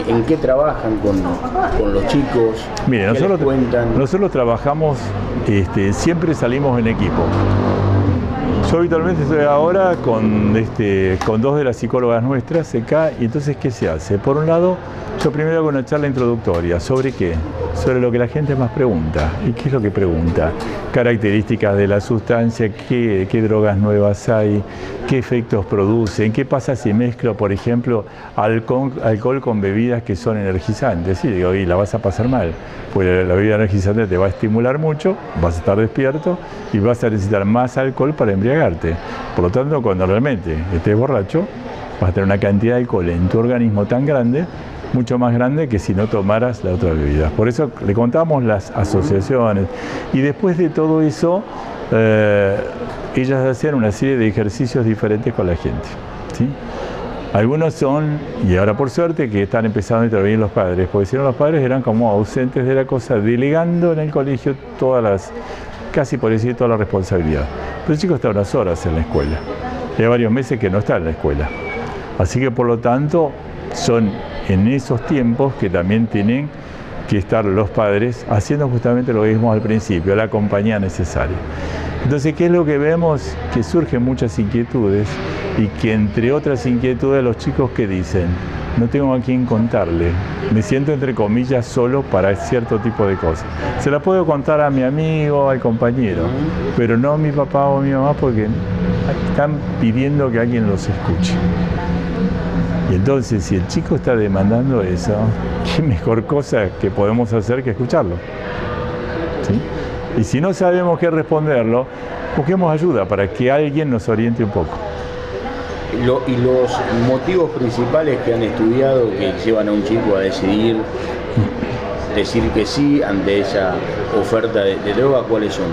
¿En qué trabajan con los chicos? Mire, nosotros trabajamos, siempre salimos en equipo. Yo habitualmente estoy ahora con dos de las psicólogas nuestras acá, y entonces, ¿qué se hace? Por un lado, yo primero hago una charla introductoria. ¿Sobre qué? Sobre lo que la gente más pregunta. ¿Y qué es lo que pregunta? Características de la sustancia, qué drogas nuevas hay, qué efectos producen, qué pasa si mezclo, por ejemplo, alcohol con bebidas que son energizantes. Sí, digo, y la vas a pasar mal, pues la bebida energizante te va a estimular mucho, vas a estar despierto y vas a necesitar más alcohol para embriagarte. Por lo tanto, cuando realmente estés borracho, vas a tener una cantidad de alcohol en tu organismo tan grande, mucho más grande que si no tomaras la otra bebida. Por eso le contamos las asociaciones. Y después de todo eso, ellas hacían una serie de ejercicios diferentes con la gente, ¿sí? Algunos son, y ahora por suerte, que están empezando a intervenir los padres, porque si no los padres eran como ausentes de la cosa, delegando en el colegio casi por decir toda la responsabilidad. Pero el chico está unas horas en la escuela. Y hay varios meses que no está en la escuela. Así que por lo tanto, son en esos tiempos que también tienen que estar los padres haciendo justamente lo que vimos al principio, la compañía necesaria. Entonces, ¿qué es lo que vemos? Que surgen muchas inquietudes, y que entre otras inquietudes los chicos que dicen, no tengo a quién contarle, me siento entre comillas solo para cierto tipo de cosas. Se la puedo contar a mi amigo, al compañero, pero no a mi papá o a mi mamá, porque están pidiendo que alguien los escuche. Y entonces, si el chico está demandando eso, qué mejor cosa que podemos hacer que escucharlo, ¿sí? Y si no sabemos qué responderlo, busquemos ayuda para que alguien nos oriente un poco. Y los motivos principales que han estudiado que llevan a un chico a decir que sí ante esa oferta de droga, ¿cuáles son?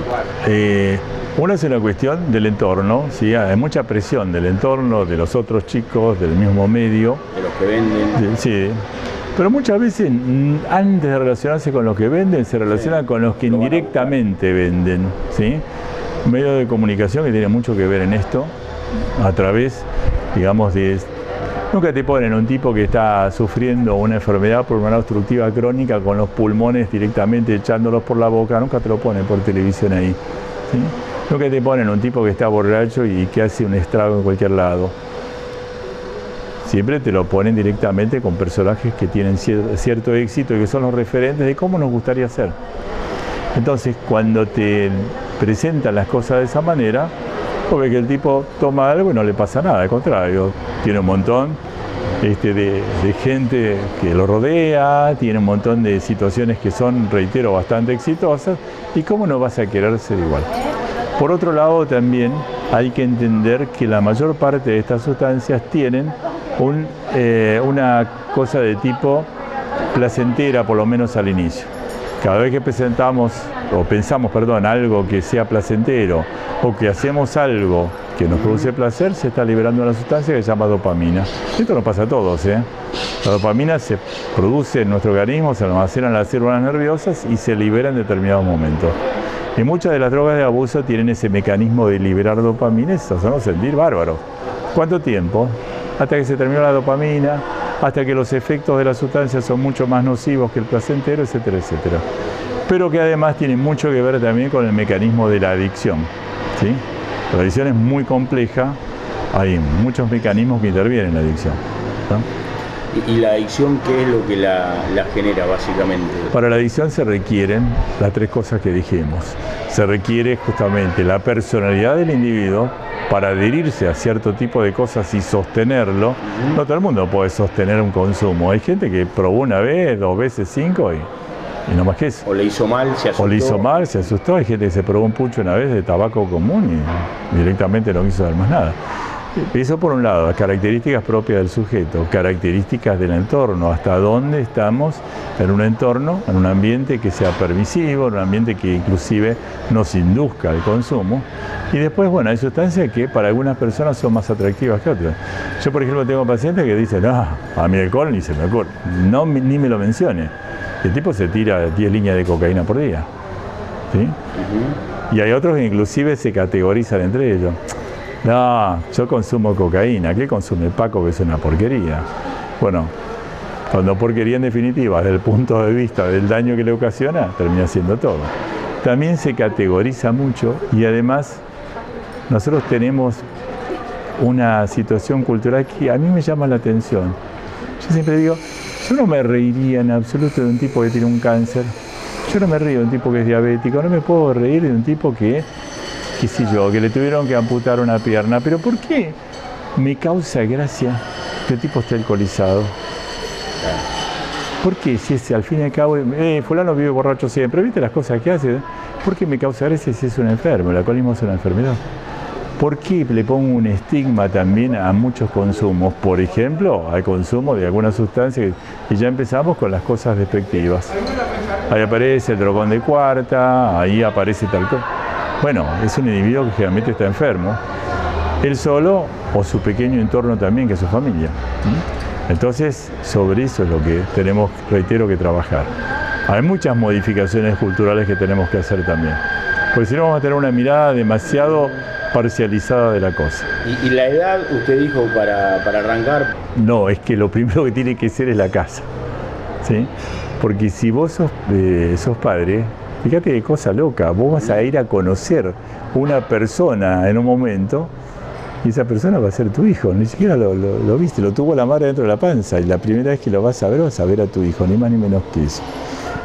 Una es una cuestión del entorno, ¿sí? Hay mucha presión del entorno, de los otros chicos, del mismo medio. De los que venden. Sí. Pero muchas veces, antes de relacionarse con los que venden, se relacionan con los que indirectamente venden, ¿sí? Medios de comunicación que tienen mucho que ver en esto, a través, digamos, de... Nunca te ponen un tipo que está sufriendo una enfermedad pulmonar obstructiva crónica con los pulmones directamente echándolos por la boca, nunca te lo ponen por televisión ahí, ¿sí? Nunca te ponen un tipo que está borracho y que hace un estrago en cualquier lado. Siempre te lo ponen directamente con personajes que tienen cierto éxito y que son los referentes de cómo nos gustaría ser. Entonces, cuando te presentan las cosas de esa manera, vos ves que el tipo toma algo y no le pasa nada, al contrario, tiene un montón de gente que lo rodea, tiene un montón de situaciones que son, reitero, bastante exitosas, y cómo no vas a querer ser igual. Por otro lado, también hay que entender que la mayor parte de estas sustancias tienen una cosa de tipo placentera, por lo menos al inicio. Cada vez que pensamos algo que sea placentero, o que hacemos algo que nos produce placer, se está liberando una sustancia que se llama dopamina. Esto nos pasa a todos, ¿eh? La dopamina se produce en nuestro organismo, se almacena en las células nerviosas y se libera en determinados momentos. Y muchas de las drogas de abuso tienen ese mecanismo de liberar dopamina y eso nos sentir bárbaro. ¿Cuánto tiempo? Hasta que se terminó la dopamina, hasta que los efectos de la sustancia son mucho más nocivos que el placentero, etcétera, etcétera. Pero que además tiene mucho que ver también con el mecanismo de la adicción, ¿sí? La adicción es muy compleja, hay muchos mecanismos que intervienen en la adicción, ¿no? ¿Y la adicción qué es lo que la genera básicamente? Para la adicción se requieren las tres cosas que dijimos. Se requiere justamente la personalidad del individuo para adherirse a cierto tipo de cosas y sostenerlo. No todo el mundo puede sostener un consumo. Hay gente que probó una vez, 2 veces, 5 y no más que eso. O le hizo mal, se asustó. Hay gente que se probó un pucho una vez de tabaco común y directamente no quiso dar más nada. Eso por un lado, las características propias del sujeto, características del entorno, hasta dónde estamos en un entorno, en un ambiente que sea permisivo, en un ambiente que inclusive nos induzca al consumo. Y después, bueno, hay sustancias que para algunas personas son más atractivas que otras. Yo, por ejemplo, tengo pacientes que dicen, no, a mí el alcohol ni se me ocurre, ni me lo mencione. El tipo se tira 10 líneas de cocaína por día, ¿sí? Y hay otros que inclusive se categorizan entre ellos. No, yo consumo cocaína. ¿Qué consume Paco? Que es una porquería. Bueno, Cuando porquería en definitiva, desde el punto de vista del daño que le ocasiona, termina siendo todo. También se categoriza mucho y además nosotros tenemos una situación cultural que a mí me llama la atención. Yo siempre digo, yo no me reiría en absoluto de un tipo que tiene un cáncer, yo no me río de un tipo que es diabético, no me puedo reír de un tipo que, qué sé yo, que le tuvieron que amputar una pierna, pero ¿por qué me causa gracia que el tipo esté alcoholizado? ¿Por qué? Si es, al fin y al cabo, fulano vive borracho siempre, ¿viste las cosas que hace? ¿Por qué me causa gracia si es un enfermo? El alcoholismo es una enfermedad. ¿Por qué le pongo un estigma también a muchos consumos? Por ejemplo, al consumo de alguna sustancia, y ya empezamos con las cosas despectivas. Ahí aparece el drogón de cuarta, ahí aparece tal cosa. Bueno, es un individuo que generalmente está enfermo, él solo o su pequeño entorno también, que es su familia. Entonces, sobre eso es lo que tenemos, reitero, que trabajar. Hay muchas modificaciones culturales que tenemos que hacer también, porque si no vamos a tener una mirada demasiado parcializada de la cosa. ¿Y la edad, usted dijo, para arrancar? No, es que lo primero que tiene que ser es la casa, ¿sí? Porque si vos sos padre, fíjate qué cosa loca, vos vas a ir a conocer una persona en un momento y esa persona va a ser tu hijo, ni siquiera lo viste, lo tuvo la madre dentro de la panza y la primera vez que lo vas a ver a tu hijo, ni más ni menos que eso.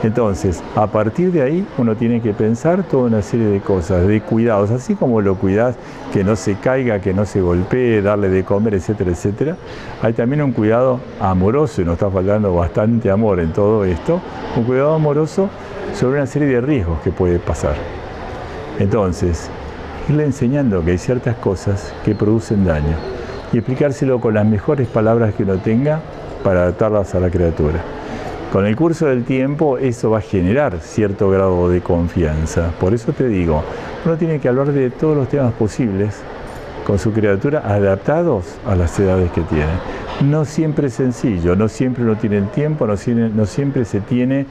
Entonces, a partir de ahí uno tiene que pensar toda una serie de cosas, de cuidados, así como lo cuidás, que no se caiga, que no se golpee, darle de comer, etcétera, etcétera. Hay también un cuidado amoroso, y nos está faltando bastante amor en todo esto, un cuidado amoroso sobre una serie de riesgos que puede pasar. Entonces, irle enseñando que hay ciertas cosas que producen daño y explicárselo con las mejores palabras que uno tenga para adaptarlas a la criatura. Con el curso del tiempo eso va a generar cierto grado de confianza. Por eso te digo, uno tiene que hablar de todos los temas posibles con su criatura adaptados a las edades que tiene. No siempre es sencillo, no siempre uno tiene el tiempo, no siempre se tiene,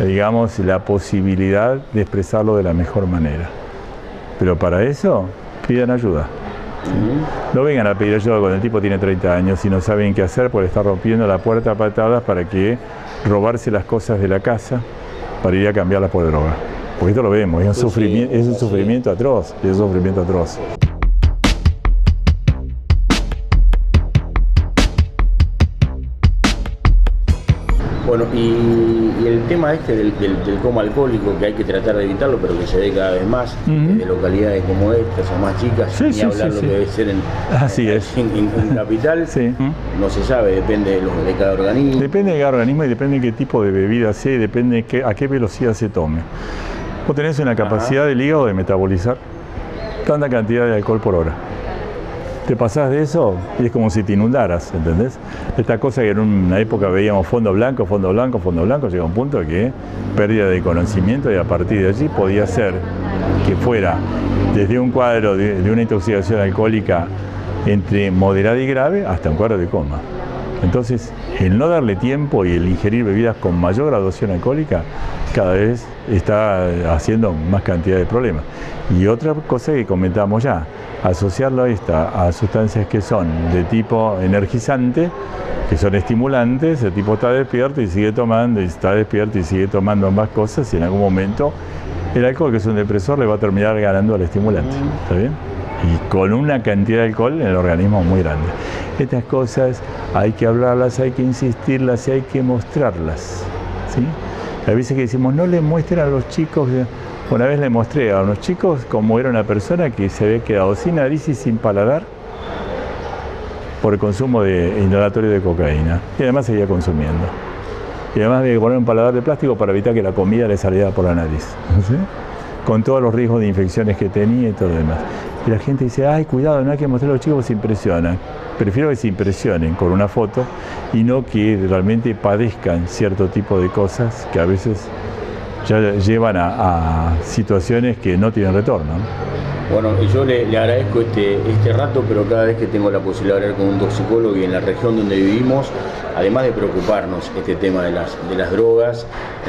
digamos, la posibilidad de expresarlo de la mejor manera. Pero para eso, pidan ayuda. ¿Sí? No vengan a pedir ayuda cuando el tipo tiene 30 años y no saben qué hacer por estar rompiendo la puerta a patadas para que robarse las cosas de la casa para ir a cambiarlas por droga. Porque esto lo vemos, es un sufrimiento atroz, es un sufrimiento atroz. Bueno, y el tema este del coma alcohólico, que hay que tratar de evitarlo, pero que se ve cada vez más, de localidades como estas o más chicas, ni hablar lo que debe ser en capital, no se sabe, depende de cada organismo. Depende de cada organismo y depende de qué tipo de bebida sea y depende a qué velocidad se tome. Vos tenés una capacidad del hígado de metabolizar tanta cantidad de alcohol por hora. Te pasás de eso y es como si te inundaras, ¿entendés? Esta cosa que en una época veíamos fondo blanco, llega a un punto de que pérdida de conocimiento y a partir de allí podía ser que fuera desde un cuadro de una intoxicación alcohólica entre moderada y grave hasta un cuadro de coma. Entonces, el no darle tiempo y el ingerir bebidas con mayor graduación alcohólica cada vez está haciendo más cantidad de problemas. Y otra cosa que comentamos ya, asociarlo a sustancias que son de tipo energizante, que son estimulantes, el tipo está despierto y sigue tomando, y está despierto y sigue tomando ambas cosas, y en algún momento el alcohol, que es un depresor, le va a terminar ganando al estimulante, ¿está bien? Y con una cantidad de alcohol en el organismo muy grande. Estas cosas hay que hablarlas, hay que insistirlas y hay que mostrarlas, ¿sí? A veces que decimos, no le muestren a los chicos. Una vez le mostré a unos chicos cómo era una persona que se había quedado sin nariz y sin paladar por el consumo de inhalatorio de cocaína. Y además seguía consumiendo. Y además había que poner un paladar de plástico para evitar que la comida le saliera por la nariz, ¿sí? Con todos los riesgos de infecciones que tenía y todo lo demás. Y la gente dice, ay, cuidado, no hay que mostrar a los chicos que se impresionan. Prefiero que se impresionen con una foto y no que realmente padezcan cierto tipo de cosas que a veces ya llevan a situaciones que no tienen retorno. Bueno, y yo le agradezco este rato, pero cada vez que tengo la posibilidad de hablar con un toxicólogo y en la región donde vivimos, además de preocuparnos este tema de las drogas,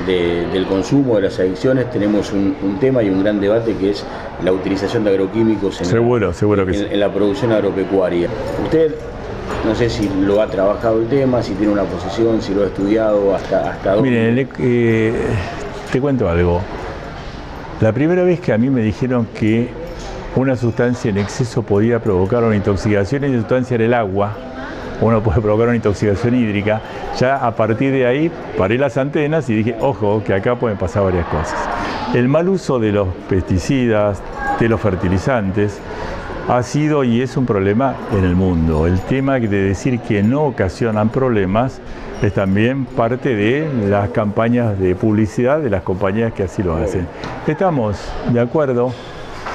del consumo, de las adicciones, tenemos un tema y un gran debate que es la utilización de agroquímicos en la producción agropecuaria. Usted No sé si lo ha trabajado el tema, si tiene una posición, si lo ha estudiado, hasta dónde. Miren, te cuento algo. La primera vez que a mí me dijeron que una sustancia en exceso podía provocar una intoxicación, y la sustancia era el agua, uno puede provocar una intoxicación hídrica, ya a partir de ahí paré las antenas y dije, ojo, que acá pueden pasar varias cosas. El mal uso de los pesticidas, de los fertilizantes, ha sido y es un problema en el mundo. El tema de decir que no ocasionan problemas es también parte de las campañas de publicidad de las compañías que así lo hacen. Estamos de acuerdo,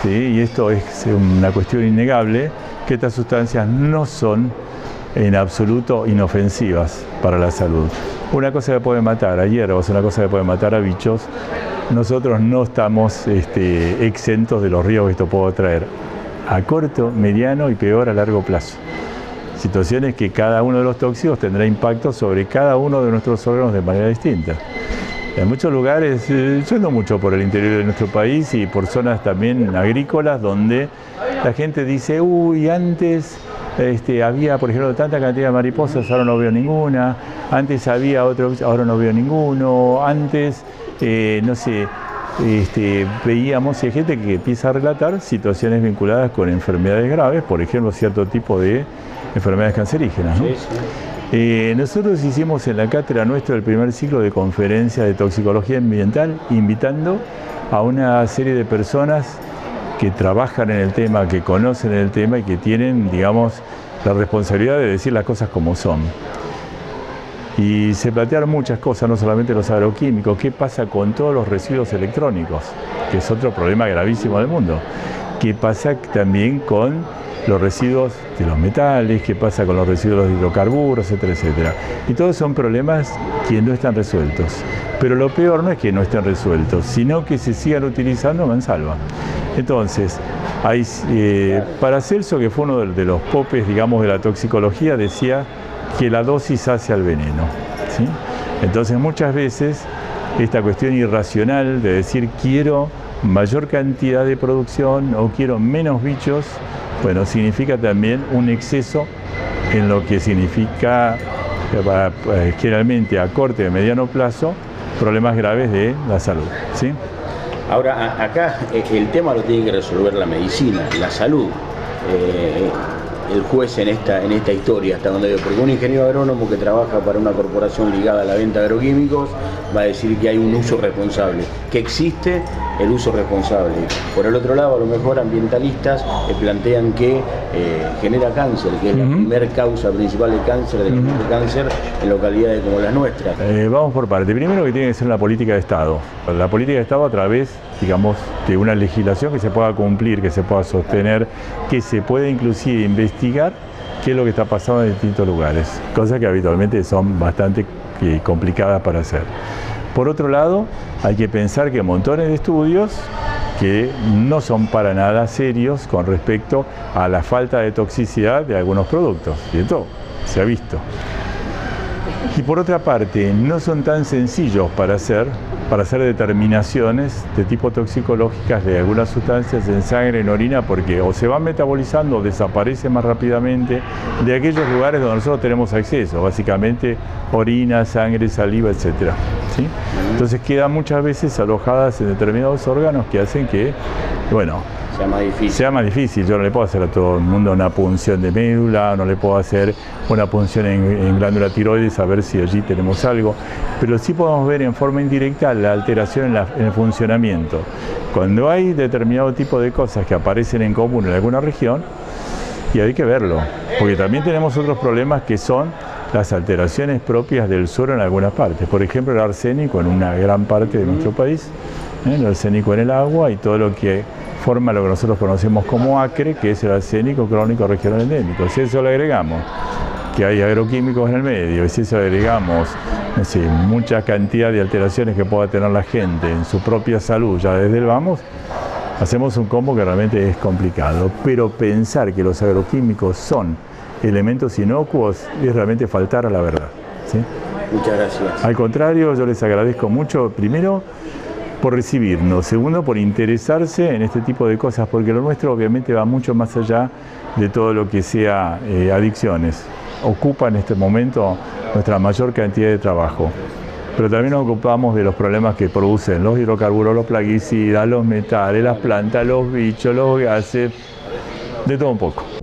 ¿sí? Y esto es una cuestión innegable, que estas sustancias no son en absoluto inofensivas para la salud. Una cosa que puede matar a hierbas, una cosa que puede matar a bichos, nosotros no estamos exentos de los riesgos que esto puede traer a corto, mediano y peor a largo plazo. Situaciones que cada uno de los tóxicos tendrá impacto sobre cada uno de nuestros órganos de manera distinta. En muchos lugares, yo ando mucho por el interior de nuestro país y por zonas también agrícolas donde la gente dice, uy, antes había, por ejemplo, tanta cantidad de mariposas, ahora no veo ninguna, antes había otros, ahora no veo ninguno, antes, no sé, veíamos, y hay gente que empieza a relatar situaciones vinculadas con enfermedades graves, por ejemplo, cierto tipo de enfermedades cancerígenas, ¿no? Sí, sí. Nosotros hicimos en la cátedra nuestra el primer ciclo de conferencias de toxicología ambiental, invitando a una serie de personas que trabajan en el tema, que conocen el tema y que tienen, digamos, la responsabilidad de decir las cosas como son. Y se plantearon muchas cosas, no solamente los agroquímicos, qué pasa con todos los residuos electrónicos, que es otro problema gravísimo del mundo, qué pasa también con los residuos de los metales, qué pasa con los residuos de hidrocarburos, etcétera, etcétera. Y todos son problemas que no están resueltos. Pero lo peor no es que no estén resueltos, sino que se sigan utilizando a mansalva. Entonces, Paracelso, que fue uno de los popes, digamos, de la toxicología, decía que la dosis hace al veneno, ¿sí? Entonces muchas veces esta cuestión irracional de decir quiero mayor cantidad de producción o quiero menos bichos, bueno, significa también un exceso en lo que significa generalmente a corto y a mediano plazo problemas graves de la salud, ¿sí? Ahora, acá el tema lo tiene que resolver la medicina, la salud. El juez en esta historia, hasta donde porque un ingeniero agrónomo que trabaja para una corporación ligada a la venta de agroquímicos va a decir que hay un uso responsable, que existe el uso responsable. Por el otro lado, a lo mejor ambientalistas plantean que genera cáncer, que es la primera causa principal de cáncer, de cáncer en localidades como las nuestras. Vamos por parte. Primero que tiene que ser una política de Estado. La política de Estado a través, digamos, de una legislación que se pueda cumplir, que se pueda sostener, que se pueda inclusive investigar qué es lo que está pasando en distintos lugares, cosas que habitualmente son bastante complicadas para hacer. Por otro lado, hay que pensar que montones de estudios que no son para nada serios con respecto a la falta de toxicidad de algunos productos, y esto se ha visto. Y por otra parte, no son tan sencillos para hacer determinaciones de tipo toxicológicas de algunas sustancias en sangre, en orina, porque o se van metabolizando o desaparecen más rápidamente de aquellos lugares donde nosotros tenemos acceso, básicamente orina, sangre, saliva, etc. ¿Sí? Entonces quedan muchas veces alojadas en determinados órganos que hacen que, bueno, sea más difícil. Yo no le puedo hacer a todo el mundo una punción de médula, no le puedo hacer una punción en glándula tiroides a ver si allí tenemos algo, pero sí podemos ver en forma indirecta la alteración en el funcionamiento. Cuando hay determinado tipo de cosas que aparecen en común en alguna región, y hay que verlo, porque también tenemos otros problemas que son las alteraciones propias del suelo en algunas partes. Por ejemplo, el arsénico en una gran parte de nuestro país, el arsénico en el agua y todo lo que forma lo que nosotros conocemos como acre, que es el arsénico crónico regional endémico. Si eso le agregamos que hay agroquímicos en el medio, y si eso le agregamos, no sé, mucha cantidad de alteraciones que pueda tener la gente en su propia salud ya desde el vamos, hacemos un combo que realmente es complicado. Pero pensar que los agroquímicos son elementos inocuos es realmente faltar a la verdad, ¿sí? Muchas gracias. Al contrario, yo les agradezco mucho, primero, por recibirnos, segundo por interesarse en este tipo de cosas, porque lo nuestro obviamente va mucho más allá de todo lo que sea adicciones. Ocupa en este momento nuestra mayor cantidad de trabajo, pero también nos ocupamos de los problemas que producen los hidrocarburos, los plaguicidas, los metales, las plantas, los bichos, los gases, de todo un poco.